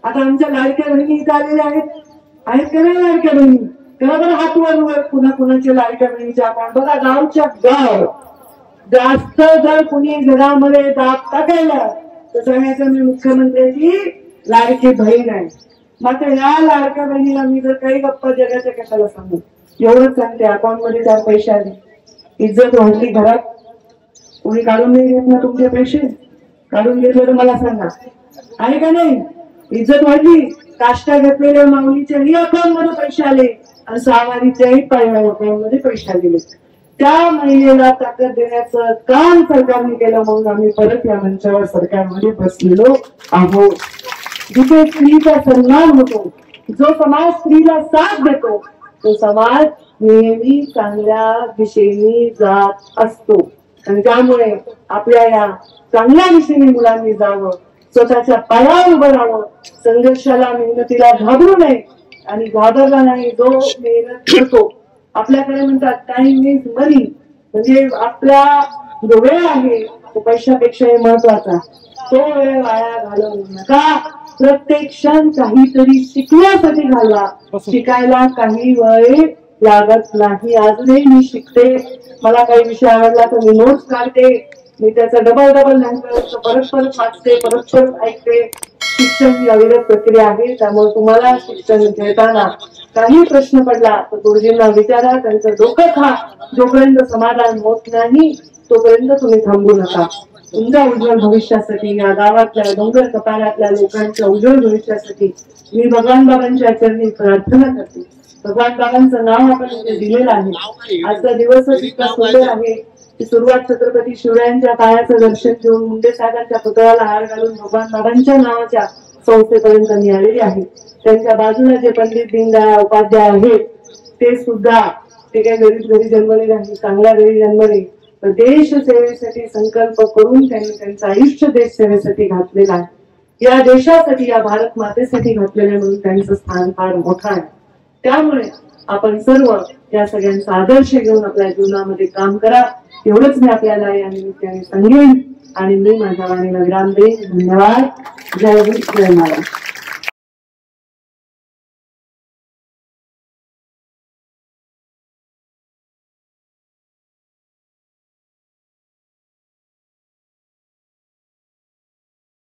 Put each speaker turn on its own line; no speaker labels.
आता आमच्या लाडक्या बहिणी इथं आलेल्या आहेत का नाही लाडक्या बहिणी? तेव्हा बरं हात वर पुन्हा कुणाच्या लाडक्या बहिणीचे अकाउंट बघा. गावच्या गाव जास्त जर कुणी घरामध्ये दाब टाकायला तर सांगायचं मी मुख्यमंत्र्याची लाडकी बहीण आहे. मात्र या लाडक्या बहिणीला मी जर काही गप्पा जगाच्या कशाला सांगू, एवढंच सांगते अकाउंट मध्ये 4 पैसे आले, इज्जत वाढली घरात. कोणी काढून नाही घेत ना तुमचे पैसे? काढून घेतले तर मला सांगा, आहे का नाही? इज्जत वाढली. काष्टा घेतलेल्या माऊलीच्याही अकाउंट मध्ये पैसे आले आणि सामारीच्याही अकाउंट मध्ये पैसे गेले. त्या महिलेला ताकद देण्याचं काम सरकारने केलं म्हणून आम्ही परत या मंचावर सरकारमध्ये बसलेलो आहोत. जिथे स्त्रीचा सन्मान होतो, जो समाज स्त्रीला साथ देतो, तो समाज नेहमी चांगल्या दिशेने जात असतो. आणि त्यामुळे आपल्या या चांगल्या दिशेने मुलांनी जावं, स्वतःच्या पायावर उभं राहावं, संघर्षाला मेहनतीला घाबरू नये. आणि घाबरला नाही जो मेहनत करतो, आपल्याकडे म्हणतात टाइम इज मनी, म्हणजे आपला जो वेळ आहे तो पैशापेक्षाही महत्वाचा. तो वेळ वाया घालवू नका. प्रत्येक क्षण काहीतरी शिकण्यासाठी घालवा. शिकायला काही वेळ लागत नाही. अजूनही मी शिकते. मला काही विषय आवडला तर मी नोट्स काढते, मी त्याचा डबल नाही करत, परत वाचते, परत ऐकते. शिक्षण ही अविरत प्रक्रिया आहे. त्यामुळे तुम्हाला शिक्षण घेताना काही प्रश्न पडला तर गुरुजींना विचारा, त्यांचं डोकं खा. जोपर्यंत समाधान होत नाही तोपर्यंत तुम्ही थांबू नका. तुमच्या उज्ज्वल भविष्यासाठी, या गावातल्या डोंगर कपाळातल्या लोकांच्या उज्ज्वल भविष्यासाठी मी भगवान बाबांच्या चरणी प्रार्थना करते. भगवान बाबांचं नाव आपण इथे दिलेलं आहे. आजचा दिवसच इतका सुंदर आहे की सुरुवात छत्रपती शिवरायांच्या पायाचं दर्शन घेऊन मुंडे साहेबांच्या पुतळ्याला हार घालून भगवान बाबांच्या नावाच्या संस्थेपर्यंत मिळालेली आहे. त्यांच्या बाजूला जे पंडित दीनदयाळ उपाध्याय आहेत ते सुद्धा, ते काही गरीब घरी जन्मले नाही, चांगल्या घरी जन्मले, तर देश सेवेसाठी संकल्प करून त्यांनी त्यांचं आयुष्य देश सेवेसाठी घातलेलं आहे. या देशासाठी, या भारत मातेसाठी घातलेलं म्हणून त्यांचं स्थान फार मोठं आहे. त्यामुळे आपण सर्व या सगळ्यांचा आदर्श घेऊन आपल्या जीवनामध्ये काम करा, एवढंच मी आपल्याला या निमित्ताने सांगेन. आणि मी माझ्या वाणीला विराम देईन. धन्यवाद. जय हिंद, जय महाराष्ट्र.